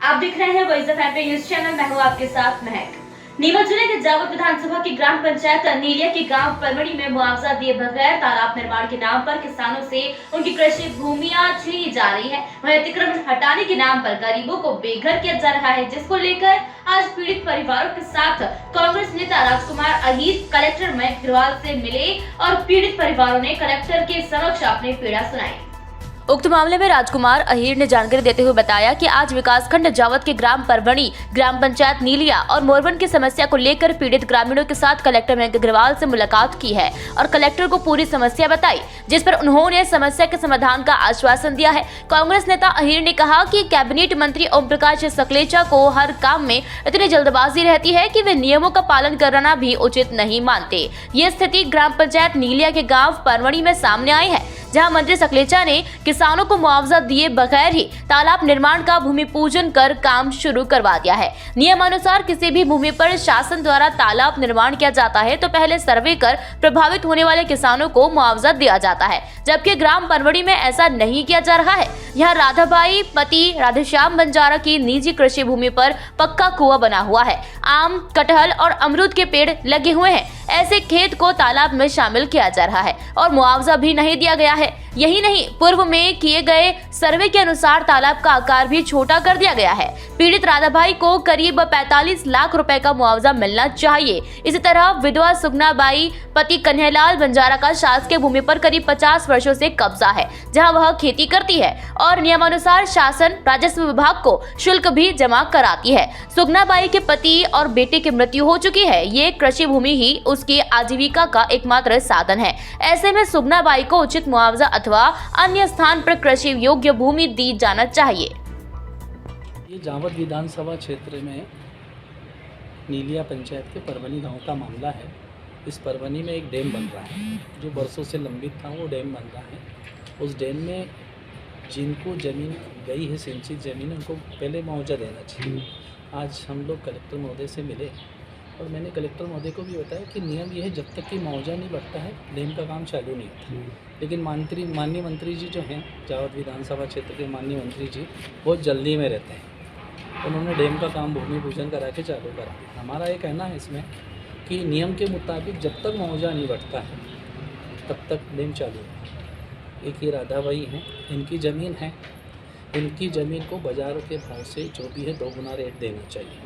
आप देख रहे हैं voice of MP news channel. मैं हूं आपके साथ महक। नीमच जिले के जावद विधानसभा की ग्राम पंचायत नीलिया के गांव परमड़ी में मुआवजा दिए बगैर तालाब निर्माण के नाम पर किसानों से उनकी कृषि भूमियां छीनी जा रही है। वहीं अतिक्रमण हटाने के नाम पर गरीबों को बेघर किया जा रहा है, जिसको लेकर आज पीड़ित परिवारों के साथ कांग्रेस नेता राजकुमार अहीर कलेक्टर मयंक अग्रवाल से मिले और पीड़ित परिवारों ने कलेक्टर के समक्ष अपनी पीड़ा सुनाई। उक्त मामले में राजकुमार अहीर ने जानकारी देते हुए बताया कि आज विकासखंड जावद के ग्राम परवणी, ग्राम पंचायत नीलिया और मोरवन की समस्या को लेकर पीड़ित ग्रामीणों के साथ कलेक्टर मयंक अग्रवाल से मुलाकात की है और कलेक्टर को पूरी समस्या बताई, जिस पर उन्होंने समस्या के समाधान का आश्वासन दिया है। कांग्रेस नेता अहीर ने कहा कि कैबिनेट मंत्री ओम प्रकाश सकलेचा को हर काम में इतनी जल्दबाजी रहती है कि वे नियमों का पालन करना भी उचित नहीं मानते। ये स्थिति ग्राम पंचायत नीलिया के गाँव परवणी में सामने आई है, जहां मंत्री सकलेचा ने किसानों को मुआवजा दिए बगैर ही तालाब निर्माण का भूमि पूजन कर काम शुरू करवा दिया है। नियमानुसार किसी भी भूमि पर शासन द्वारा तालाब निर्माण किया जाता है तो पहले सर्वे कर प्रभावित होने वाले किसानों को मुआवजा दिया जाता है, जबकि ग्राम परवड़ी में ऐसा नहीं किया जा रहा है। यहाँ राधाबाई पति राधेश्याम बंजारा की निजी कृषि भूमि पर पक्का कुआं बना हुआ है, आम, कटहल और अमरूद के पेड़ लगे हुए हैं। ऐसे खेत को तालाब में शामिल किया जा रहा है और मुआवजा भी नहीं दिया गया है। यही नहीं, पूर्व में किए गए सर्वे के अनुसार तालाब का आकार भी छोटा कर दिया गया है। पीड़ित राधाबाई को करीब 45 लाख रुपए का मुआवजा मिलना चाहिए। इसी तरह विधवा सुगनाबाई पति कन्हैयालाल बंजारा का शासकीय भूमि पर करीब 50 वर्षों से कब्जा है, जहां वह खेती करती है और नियमानुसार शासन राजस्व विभाग को शुल्क भी जमा कराती है। सुगनाबाई के पति और बेटे की मृत्यु हो चुकी है। ये कृषि भूमि ही उसकी आजीविका का एकमात्र साधन है। ऐसे में सुगनाबाई को उचित मुआवजा अथवा अन्य स्थान पर कृषि योग्य भूमि दी जाना चाहिए। ये जावद विधानसभा क्षेत्र में नीलिया पंचायत के परवनी गांव का मामला है। इस परवनी में एक डैम बन रहा है जो बरसों से लंबित था, वो डैम बन रहा है। उस डैम में जिनको ज़मीन गई है, सिंचित ज़मीन, उनको पहले मुआवजा देना चाहिए। आज हम लोग कलेक्टर महोदय से मिले और मैंने कलेक्टर महोदय को भी बताया कि नियम ये है, जब तक कि मुआवजा नहीं बढ़ता है डैम का काम चालू नहीं होता। लेकिन माननीय मंत्री जी जो हैं, जावद विधानसभा क्षेत्र के माननीय मंत्री जी बहुत जल्दी में रहते हैं। उन्होंने डैम का काम भूमि पूजन करा के चालू करा दिया। हमारा ये कहना है इसमें कि नियम के मुताबिक जब तक मुआवजा नहीं बढ़ता है तब तक डैम चालू है। एक ये राधाबाई हैं, इनकी ज़मीन है, इनकी ज़मीन को बाज़ार के भाव से जो भी है 2 गुना रेट देना चाहिए,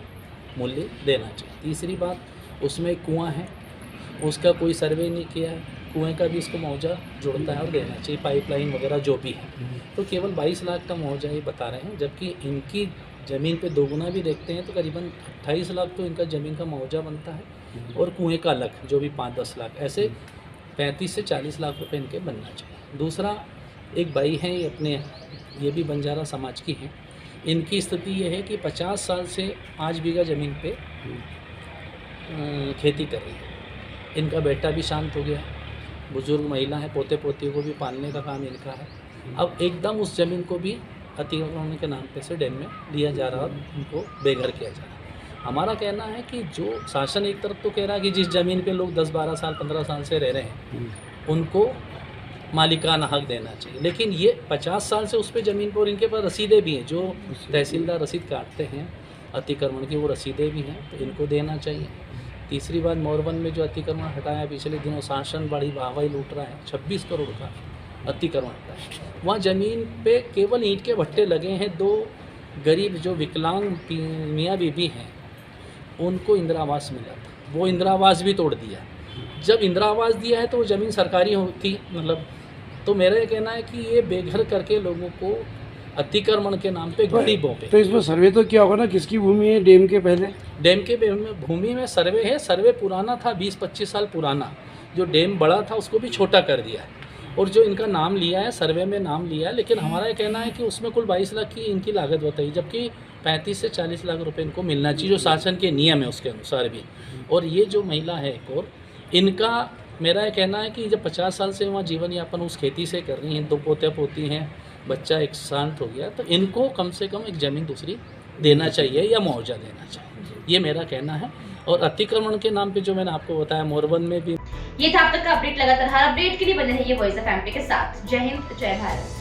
मूल्य देना चाहिए। तीसरी बात, उसमें कुआं है, उसका कोई सर्वे नहीं किया है, कुएं का भी इसको मुआवजा जुड़ता है और देना चाहिए, पाइपलाइन वगैरह जो भी है। तो केवल 22 लाख का मुआवजा ये बता रहे हैं, जबकि इनकी ज़मीन पे 2 गुना भी देखते हैं तो करीबन 28 लाख तो इनका ज़मीन का मुआवजा बनता है और कुएँ का अलग जो भी 5-10 लाख, ऐसे 35 से 40 लाख रुपए इनके बनना चाहिए। दूसरा, एक भाई हैं, ये अपने ये भी बंजारा समाज की हैं। इनकी स्थिति ये है कि 50 साल से 5 बीघा ज़मीन पे खेती कर रही है। इनका बेटा भी शांत हो गया, बुजुर्ग महिला है, पोते पोतियों को भी पालने का काम इनका है। अब एकदम उस ज़मीन को भी अतिक्रमण के नाम पे से डैम में दिया जा रहा है और उनको बेघर किया जा रहा है। हमारा कहना है कि जो शासन एक तरफ तो कह रहा है कि जिस ज़मीन पे लोग 10-12 साल 15 साल से रह रहे हैं उनको मालिकाना हक देना चाहिए, लेकिन ये 50 साल से उस पर ज़मीन पर इनके पास रसीदें भी हैं, जो तहसीलदार रसीद काटते हैं अतिक्रमण की, वो रसीदें भी हैं, तो इनको देना चाहिए। तीसरी बात, मोरवन में जो अतिक्रमण हटाया पिछले दिनों, शासन बड़ी वाहवाही लूट रहा है, 26 करोड़ का अतिक्रमण हटाया। वहाँ ज़मीन पे केवल ईंट के भट्टे लगे हैं। 2 गरीब जो विकलांग मियाँ बीबी हैं उनको इंदिरा आवास मिला था, वो इंदिरा आवास भी तोड़ दिया। जब इंदिरा आवास दिया है तो वो ज़मीन सरकारी होती, मतलब, तो मेरा ये कहना है कि ये बेघर करके लोगों को अतिक्रमण के नाम पे गरीबों पे। तो इसमें सर्वे तो क्या होगा ना, किसकी भूमि है डैम के पहले? डैम के भूमि में सर्वे है, सर्वे पुराना था, 20-25 साल पुराना। जो डैम बड़ा था उसको भी छोटा कर दिया है और जो इनका नाम लिया है, सर्वे में नाम लिया है, लेकिन हमारा ये कहना है कि उसमें कुल 22 लाख की इनकी लागत बताई, जबकि 35 से 40 लाख रुपए इनको मिलना चाहिए, जो शासन के नियम है उसके अनुसार भी। और ये जो महिला है एक और, इनका मेरा ये कहना है कि जब 50 साल से वहाँ जीवन यापन उस खेती से कर रही हैं, 2 पोते पोती हैं, बच्चा एक शांत हो गया, तो इनको कम से कम एक ज़मीन दूसरी देना चाहिए या मुआवजा देना चाहिए, ये मेरा कहना है। और अतिक्रमण के नाम पे जो मैंने आपको बताया, मोरवन में भी ये था अब तक का अपडेट। लगातार हर अपडेट के लिए बने रहिए वॉइस ऑफ एमपी के साथ। जय हिंद, जय भारत।